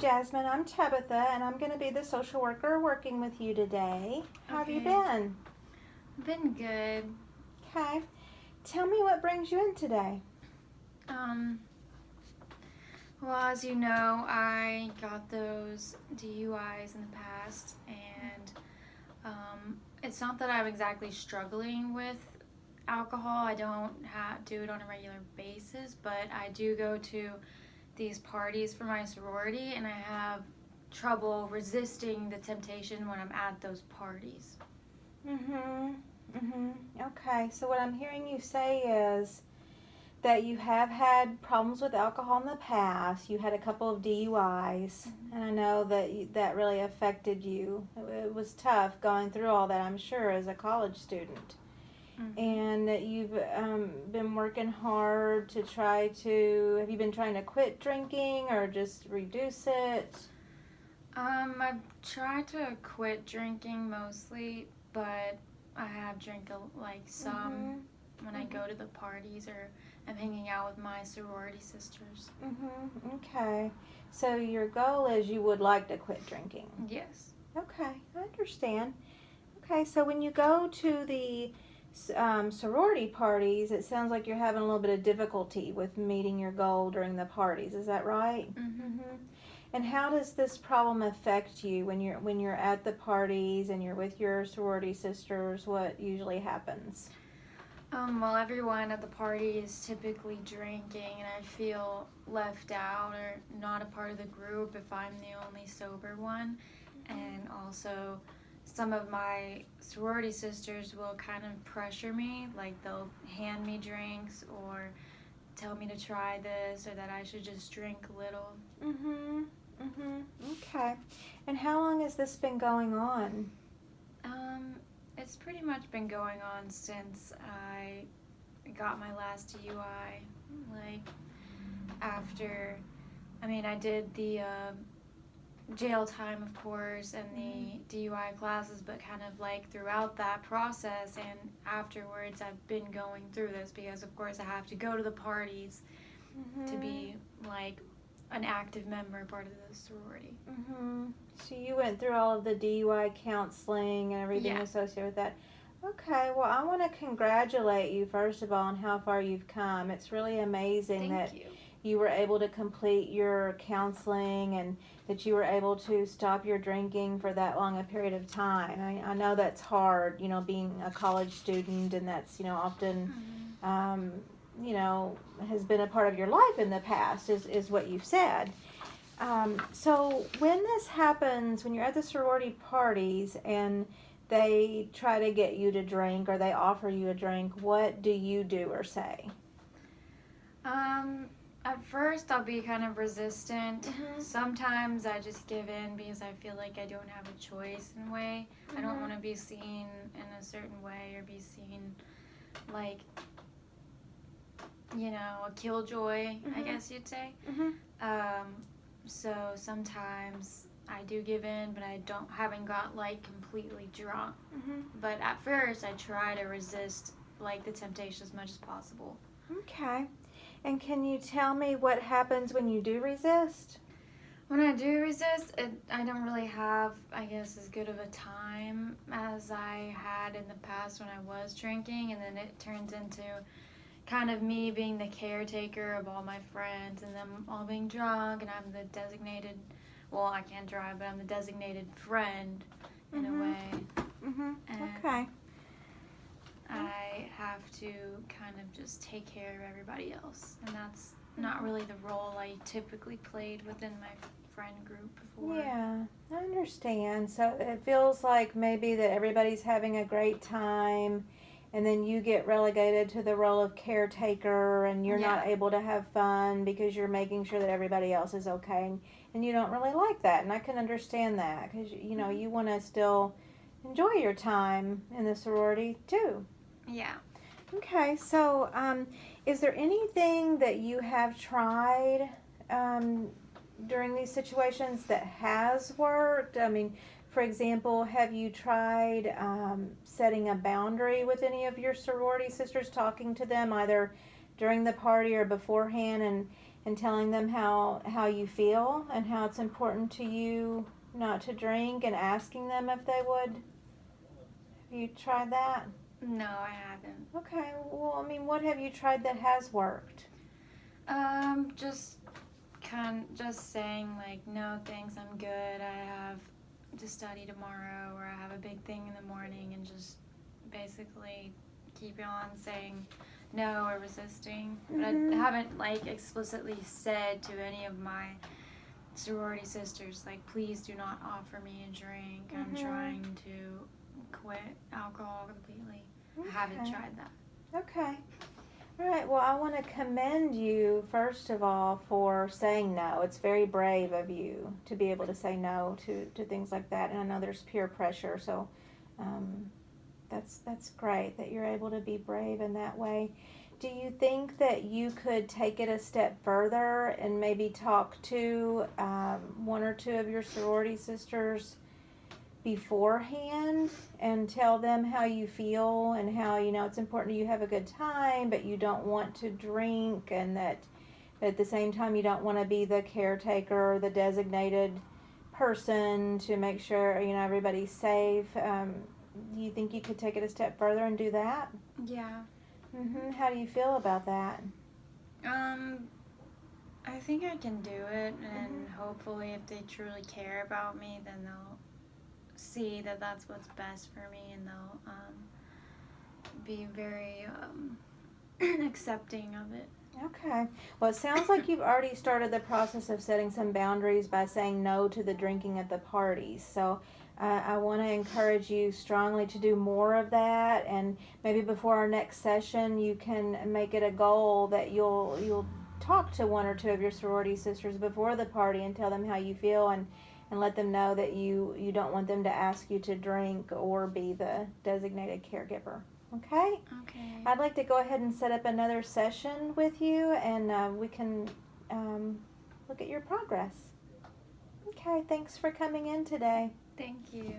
Jasmine. I'm Tabitha, and I'm going to be the social worker working with you today. How have you Okay. been? Been good. Okay. Tell me what brings you in today. Um, well, as you know, I got those DUIs in the past, and it's not that I'm exactly struggling with alcohol. I don't do it on a regular basis, but I do go to these parties for my sorority, and I have trouble resisting the temptation when I'm at those parties. Okay. So what I'm hearing you say is that you have had problems with alcohol in the past. You had a couple of DUIs, and I know that that really affected you. It was tough going through all that, I'm sure, as a college student. Mm-hmm. And that you've been working hard to try to. Have you been trying to quit drinking or just reduce it? I've tried to quit drinking mostly, but I have drank some Mhm. when I go to the parties or I'm hanging out with my sorority sisters. Okay. So your goal is you would like to quit drinking. Yes. Okay, I understand. Okay, so when you go to the sorority parties, it sounds like you're having a little bit of difficulty with meeting your goal during the parties. Is that right? Mhm. And how does this problem affect you when you're at the parties and you're with your sorority sisters? What usually happens? Well, everyone at the party is typically drinking, and I feel left out or not a part of the group if I'm the only sober one. And also, some of my sorority sisters will kind of pressure me, like they'll hand me drinks or tell me to try this or that I should just drink a little. Mhm. Mhm. Okay. And how long has this been going on? Um, it's pretty much been going on since I got my last DUI. Like, after, I did the jail time, of course, and the DUI classes, but kind of like throughout that process and afterwards, I've been going through this because, of course, I have to go to the parties to be like an active member, part of the sorority. So you went through all of the DUI counseling and everything Yeah. associated with that. Okay, well, I want to congratulate you, first of all, on how far you've come. It's really amazing that Thank you. you were able to complete your counseling and that you were able to stop your drinking for that long a period of time. I know that's hard, being a college student, and that's, often, Mm-hmm. um, has been a part of your life in the past, is what you've said. So when this happens, when you're at the sorority parties and they try to get you to drink or they offer you a drink, what do you do or say? Um, at first, I'll be kind of resistant. Mhm. Sometimes I just give in because I feel like I don't have a choice in a way. I don't want to be seen in a certain way or be seen like, a killjoy, I guess you'd say. Mhm. Um, so sometimes I do give in, but I haven't got like completely drunk. Mhm. But at first, I try to resist like the temptation as much as possible. Okay. And can you tell me what happens when you do resist? When I do resist, I don't really have, I guess, as good of a time as I had in the past when I was drinking, and then it turns into kind of me being the caretaker of all my friends and them all being drunk, and I'm the designated, well, I can't drive, but I'm the designated friend in a way. Mhm. And Okay. I have to kind of just take care of everybody else, and that's not really the role I typically played within my friend group before. Yeah, I understand. So it feels like maybe that everybody's having a great time, and then you get relegated to the role of caretaker, and you're Yeah. not able to have fun because you're making sure that everybody else is okay, and you don't really like that. And I can understand that because you want to still enjoy your time in the sorority too. Yeah. Okay, so is there anything that you have tried um, during these situations that has worked? I mean, for example, have you tried setting a boundary with any of your sorority sisters, talking to them either during the party or beforehand, and telling them how you feel and how it's important to you not to drink, and asking them if they would. Have you tried that? No, I haven't. Okay, well, I mean, what have you tried that has worked? Just just saying like, no thanks, I'm good, I have to study tomorrow, or I have a big thing in the morning, and just basically keep on saying no or resisting. But I haven't like explicitly said to any of my sorority sisters like, please do not offer me a drink. I'm trying to quit alcohol completely. Okay. I haven't tried that. Okay. All right. Well, I want to commend you, first of all, for saying no. It's very brave of you to be able to say no to things like that. And I know there's peer pressure, so that's great that you're able to be brave in that way. Do you think that you could take it a step further and maybe talk to one or two of your sorority sisters beforehand and tell them how you feel, and how, it's important you have a good time, but you don't want to drink, and that at the same time you don't want to be the caretaker or the designated person to make sure everybody's safe. Do you think you could take it a step further and do that? Yeah. How do you feel about that? I think I can do it, and hopefully if they truly care about me, then they'll see that that's what's best for me, and they'll be very accepting of it. Okay. Well, it sounds like you've already started the process of setting some boundaries by saying no to the drinking at the parties. So I want to encourage you strongly to do more of that, and maybe before our next session, you can make it a goal that you'll talk to one or two of your sorority sisters before the party and tell them how you feel, and let them know that you don't want them to ask you to drink or be the designated caregiver. Okay? Okay. I'd like to go ahead and set up another session with you, and we can look at your progress. Okay, thanks for coming in today. Thank you.